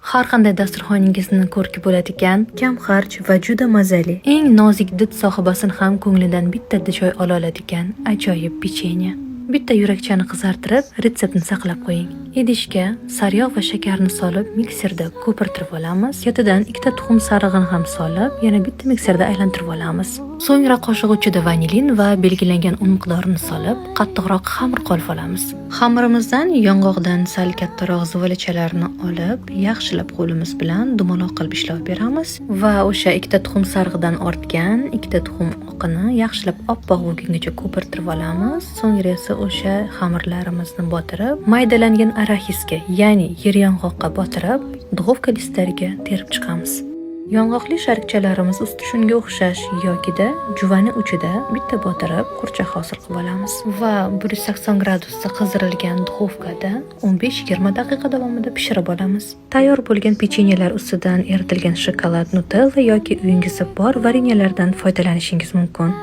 Har qanday dasturxoningizni ko'rki bo'ladigan, kam xarj va juda mazali. Eng nozik did sohibasini ham ko'nglidan bitta joy ola oladigan ajoyib pechenye. Bitta yurakchani qizartirib, retseptni saqlab qo'ying. Idishga sariyog' va shakarni solib, mikserda ko'pirtirib olamiz. Ketidan ikkita tuxum sarig'ini ham solib, yana bitta mikserda aylantirib olamiz. So'ngra qoshiq uchida vanilin va belgilangan un miqdorini solib, qattiqroq xamir qolib olamiz. Xamirimizdan yong'oqdan sal kattaroq zivolachalarni olib, yaxshilab qo'limiz bilan dumaloq qilib ishlab beramiz va o'sha ikkita tuxum sarig'idan ortgan ikkita tuxum oqini yaxshilab oppoq bo'lguncha ko'pirtirib olamiz. So'ngra esa o'sha xamirlarimizni botirib, maydalangan araxisga, ya'ni yer yong'oqqa botirib, duxovka listlariga terib chiqamiz. Yong'oqli sharikchalarimiz usti shunga o'xshash yokida juvani uchida bitta botirib qurchoq hosil qilib olamiz va 180 gradusda qizirilgan duxovkada 15-20 daqiqa davomida pishirib olamiz. Tayyor bo'lgan pechenyelar ustidan eritilgan shokolad, nutella yoki uyingizda bor varenyelardan foydalanishingiz mumkin.